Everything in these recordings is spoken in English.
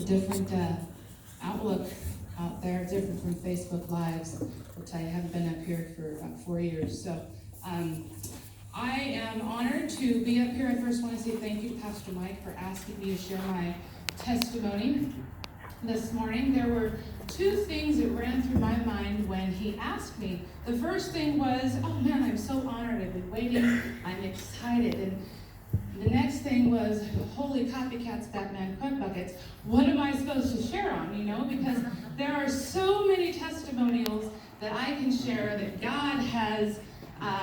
different outlook out there, different from Facebook Lives, which I haven't been up here for about 4 years. So I am honored to be up here. I first want to say thank you to Pastor Mike for asking me to share my testimony this morning. There were two things that ran through my mind when he asked me. The first thing was, oh man, I'm so honored. I've been waiting. I'm excited. And the next thing was, holy copycats, Batman Crud Buckets. What am I supposed to share on, Because there are so many testimonials that I can share that God has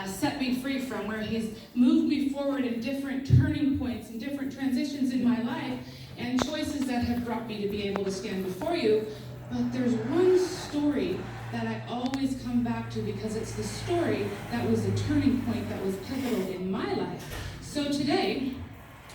set me free from, where he's moved me forward in different turning points and different transitions in my life and choices that have brought me to be able to stand before you. But there's one story that I always come back to because it's the story that was the turning point that was pivotal in my life. So today,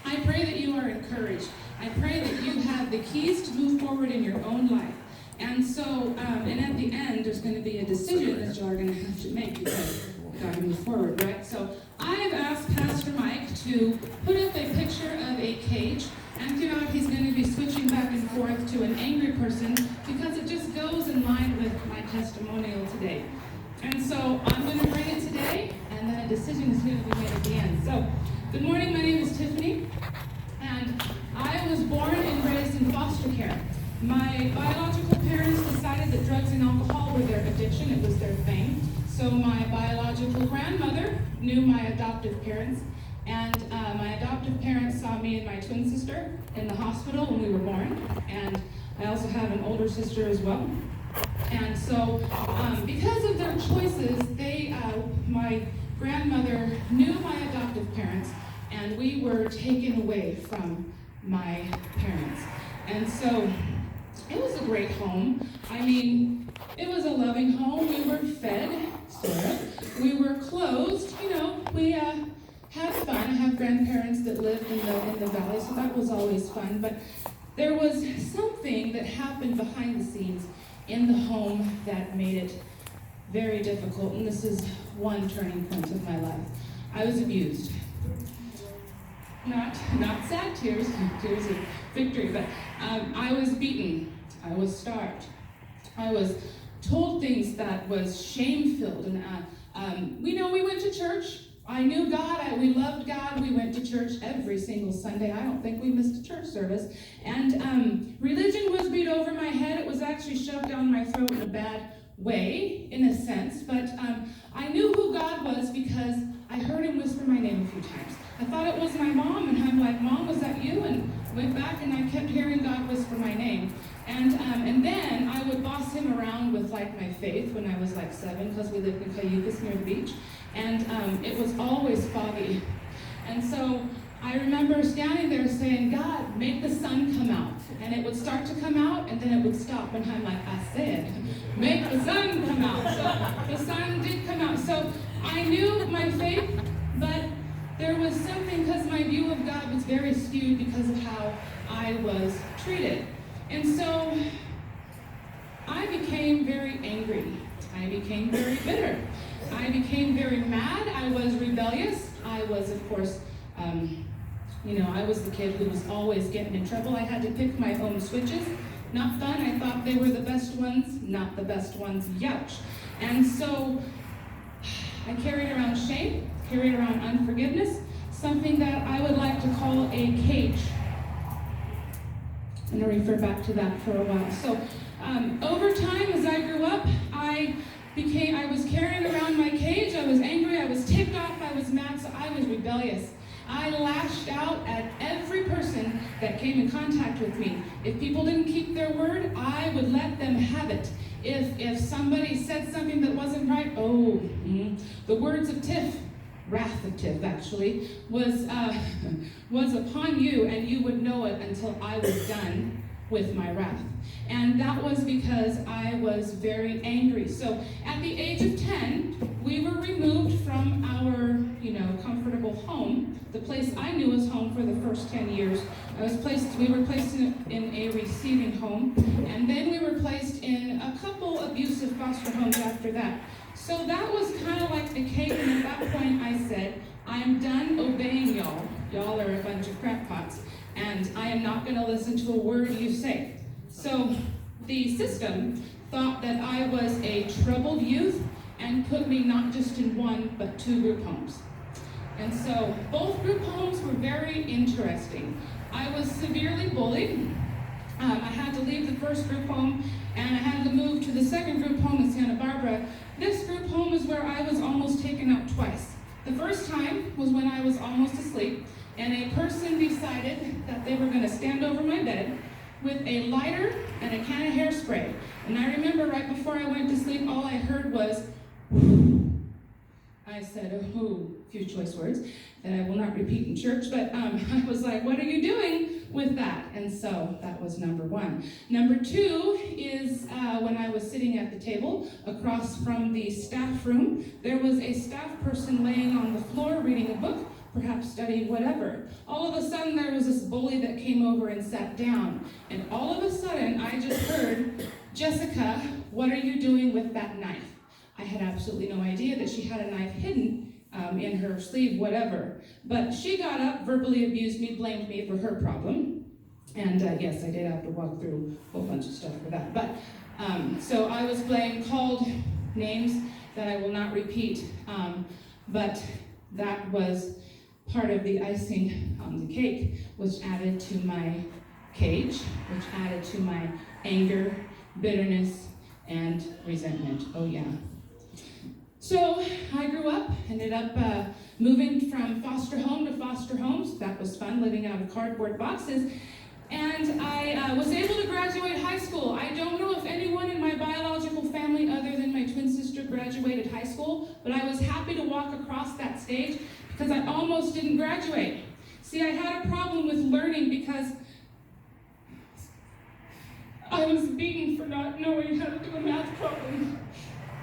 I pray that you are encouraged. I pray that you have the keys to move forward in your own life. And so, and at the end, there's going to be a decision that you're going to have to make because you've got to move forward, right? So I have asked Pastor Mike to put up a picture of a cage, and throughout he's going to be switching back and forth to an angry person because it just goes in line with my testimonial today. And so I'm going to bring it today, and then a decision is going to be made at the end. So, good morning, my name is Tiffany, and I was born and raised in foster care. My biological parents decided that drugs and alcohol were their addiction, it was their thing. So my biological grandmother knew my adoptive parents, and my adoptive parents saw me and my twin sister in the hospital when we were born, and I also have an older sister as well. And so because of their choices, my grandmother knew my adoptive parents, and we were taken away from my parents. And so it was a great home. I mean, it was a loving home. We were fed, sort of. We were clothed, we had fun. I have grandparents that lived in the valley, so that was always fun. But there was something that happened behind the scenes in the home that made it very difficult, and this is one turning point of my life. I was abused. Not sad tears of victory, but I was beaten. I was starved. I was told things that was shame-filled, and we went to church. I knew God. We loved God. We went to church every single Sunday. I don't think we missed a church service. And religion was beat over my head. It was actually shoved down my throat in a bad way, in a sense. But I knew who God was because I heard him whisper my name a few times. I thought it was my mom, and I'm like, Mom, was that you? And went back, and I kept hearing God whisper my name. And then I would boss him around with my faith when I was 7, because we lived in Cayucas near the beach. And it was always foggy. And so I remember standing there saying, God, make the sun come out. And it would start to come out, and then it would stop. And I'm like, I said, make the sun come out. So the sun did come out. So I knew my faith, but there was something, because my view of God was very skewed because of how I was treated. And so I became very angry. I became very bitter. I became very mad. I was rebellious. I was, of course, I was the kid who was always getting in trouble. I had to pick my own switches. Not fun. I thought they were the best ones. Not the best ones. Youch. And so I carried around shame, carried around unforgiveness, something that I would like to call a cage. I'm going to refer back to that for a while. So over time, as I grew up, I was carrying around my cage. I was angry. I was ticked off. I was mad. So I was rebellious. I lashed out at every person that came in contact with me. If people didn't keep their word, I would let them have it. If somebody said something that wasn't right, the words of Tiff, wrath of Tiff actually, was upon you, and you would know it until I was done with my wrath. And that was because I was very angry. So at the age of 10, we were removed from our, comfortable home, the place I knew as home for the first 10 years. We were placed in a receiving home, and then we were placed in a couple abusive foster homes after that. So that was kind of like the cake, and at that point I said, I am done obeying y'all. Y'all are a bunch of crackpots, and I am not going to listen to a word you say. So the system thought that I was a troubled youth and put me not just in one, but 2 group homes. And so both group homes were very interesting. I was severely bullied. I had to leave the first group home and I had to move to the second group home in Santa Barbara. This group home is where I was almost taken out twice. The first time was when I was almost asleep and a person decided that they were going to stand over my bed with a lighter and a can of hairspray. And I remember right before I went to sleep, all I heard was, I said, oh, a few choice words that I will not repeat in church, but I was like, what are you doing with that? And so that was number 1. Number 2 is when I was sitting at the table across from the staff room, there was a staff person laying on the floor reading a book, perhaps studying whatever. All of a sudden there was this bully that came over and sat down, and all of a sudden I just heard, Jessica, what are you doing with that knife? I had absolutely no idea that she had a knife hidden in her sleeve, whatever. But she got up, verbally abused me, blamed me for her problem. And yes, I did have to walk through a whole bunch of stuff for that. But so I was blamed, called names that I will not repeat. But that was part of the icing on the cake, which added to my cage, which added to my anger, bitterness, and resentment. Oh yeah. So I grew up, ended up moving from foster home to foster homes. That was fun, living out of cardboard boxes. And I was able to graduate high school. I don't know if anyone in my biological family other than my twin sister graduated high school, but I was happy to walk across that stage because I almost didn't graduate. See, I had a problem with learning because I was beaten for not knowing how to do a math problem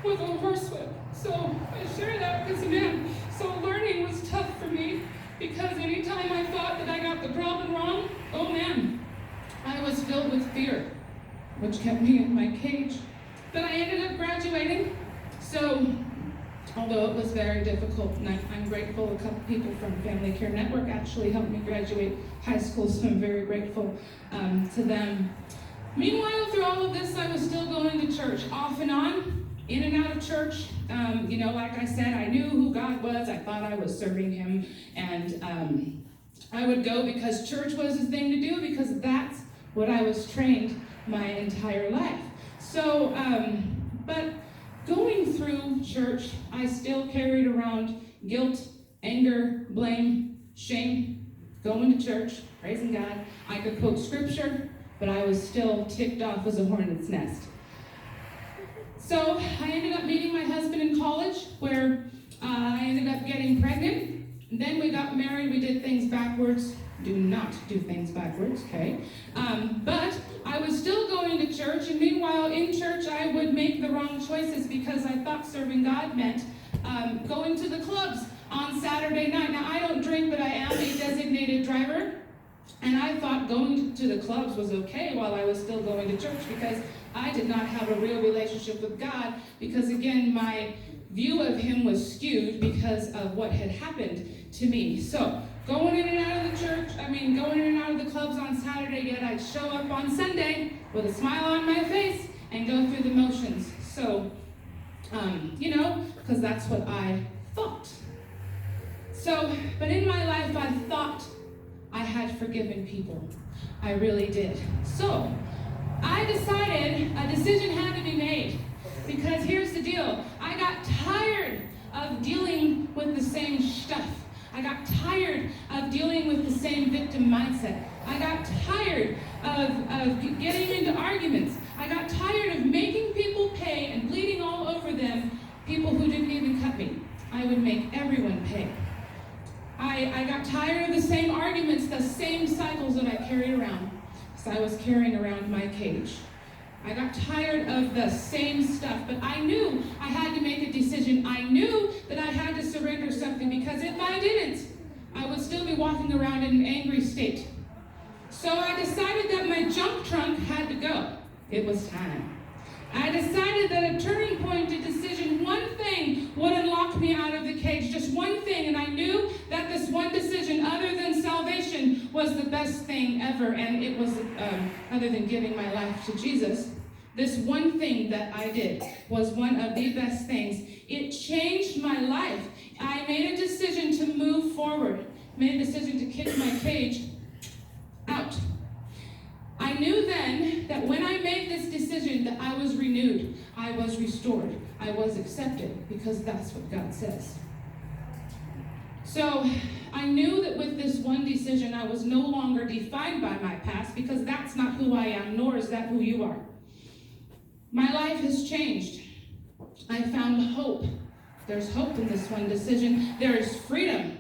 with a horsewhip. So I share that because, man, so learning was tough for me because anytime I thought that I got the problem wrong, oh man, I was filled with fear, which kept me in my cage. But I ended up graduating, so although it was very difficult, and I'm grateful a couple people from Family Care Network actually helped me graduate high school, so I'm very grateful to them. Meanwhile, through all of this, I was still going to church off and on, in and out of church. Like I said, I knew who God was. I thought I was serving him. And I would go because church was the thing to do because that's what I was trained my entire life. So, but going through church, I still carried around guilt, anger, blame, shame, going to church, praising God. I could quote scripture, but I was still ticked off as a hornet's nest. So I ended up meeting my husband in college, where I ended up getting pregnant. And then we got married. We did things backwards. Do not do things backwards, okay? But I was still going to church, and meanwhile in church I would make the wrong choices because I thought serving God meant going to the clubs on Saturday night. Now I don't drink, but I am a designated driver. And I thought going to the clubs was okay while I was still going to church because I did not have a real relationship with God because, again, my view of him was skewed because of what had happened to me. So going in and out of the church, going in and out of the clubs on Saturday, yet I'd show up on Sunday with a smile on my face and go through the motions. So, because that's what I thought. So, but in my life, I thought I had forgiven people. I really did. So I decided a decision had to be made because here's the deal. I got tired of dealing with the same stuff. I got tired of dealing with the same victim mindset. I got tired of getting into arguments. I got tired of making people pay and bleeding all over them, people who didn't even cut me. I would make everyone pay. I got tired of the same arguments, the same cycles that I carried around, because I was carrying around my cage. I got tired of the same stuff, but I knew I had to make a decision. I knew that I had to surrender something, because if I didn't, I would still be walking around in an angry state. So I decided that my junk trunk had to go. It was time. I decided that a turning point, a decision, one thing would unlock me out of the cage. Just one thing. And I knew that this one decision, other than salvation, was the best thing ever. And it was, other than giving my life to Jesus, this one thing that I did was one of the best things. It changed my life. I made a decision to move forward. Made a decision to kick my cage out. I knew then that when I made this decision that I was renewed, I was restored, I was accepted, because that's what God says. So I knew that with this one decision, I was no longer defined by my past, because that's not who I am, nor is that who you are. My life has changed. I found hope. There's hope in this one decision. There's freedom.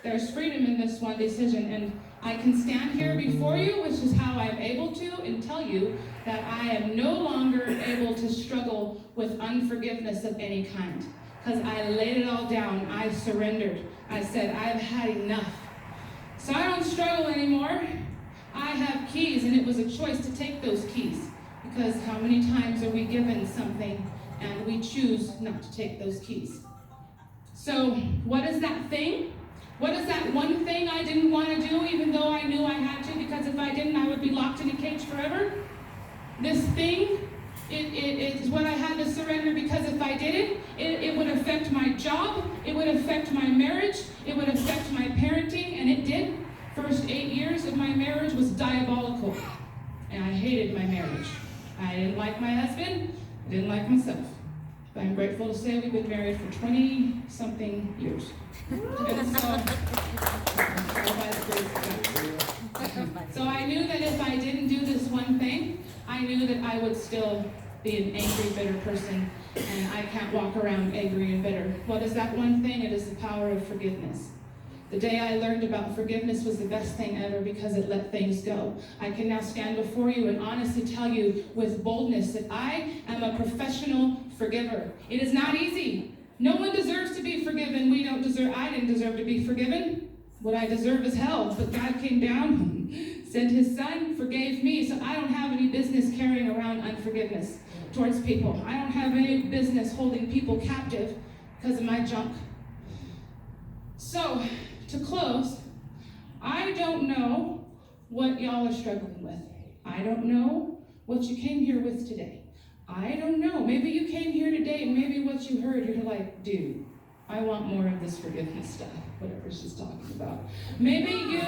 There's freedom in this one decision. And I can stand here before you, which is how I'm able to, and tell you that I am no longer able to struggle with unforgiveness of any kind. Because I laid it all down. I surrendered. I said, I've had enough. So I don't struggle anymore. I have keys, and it was a choice to take those keys. Because how many times are we given something and we choose not to take those keys? So what is that thing? What is that one thing I didn't want to do, even though I knew I had to? Because if I didn't, I would be locked in a cage forever. This thing, it's what I had to surrender, because if I didn't, it would affect my job, it would affect my marriage, it would affect my parenting, and it did. First 8 years of my marriage was diabolical, and I hated my marriage. I didn't like my husband, I didn't like myself. But I'm grateful to say we've been married for 20-something years. And so I knew that if I didn't do this one thing, I knew that I would still be an angry, bitter person, and I can't walk around angry and bitter. What is that one thing? It is the power of forgiveness. The day I learned about forgiveness was the best thing ever, because it let things go. I can now stand before you and honestly tell you with boldness that I am a professional forgiver. It is not easy. No one deserves to be forgiven. I didn't deserve to be forgiven. What I deserve is hell. But God came down, sent his son, forgave me. So I don't have any business carrying around unforgiveness towards people. I don't have any business holding people captive because of my junk. So, to close, I don't know what y'all are struggling with. I don't know what you came here with today. I don't know. Maybe you came here today and maybe what you heard, you're like, dude, I want more of this forgiveness stuff, whatever she's talking about. Maybe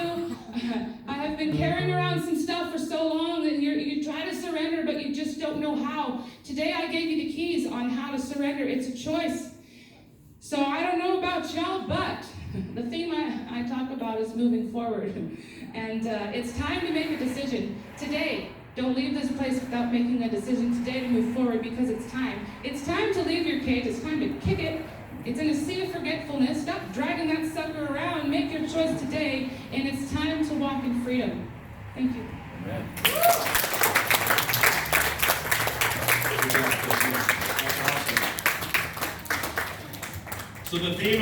I have been carrying around some stuff for so long that you try to surrender, but you just don't know how. Today I gave you the keys on how to surrender. It's a choice. So I don't know about y'all, but the theme I talk about is moving forward. And it's time to make a decision today. Don't leave this place without making a decision today to move forward, because it's time. It's time to leave your cage. It's time to kick it. It's in a sea of forgetfulness. Stop dragging that sucker around. Make your choice today, and it's time to walk in freedom. Thank you. Amen. So the theme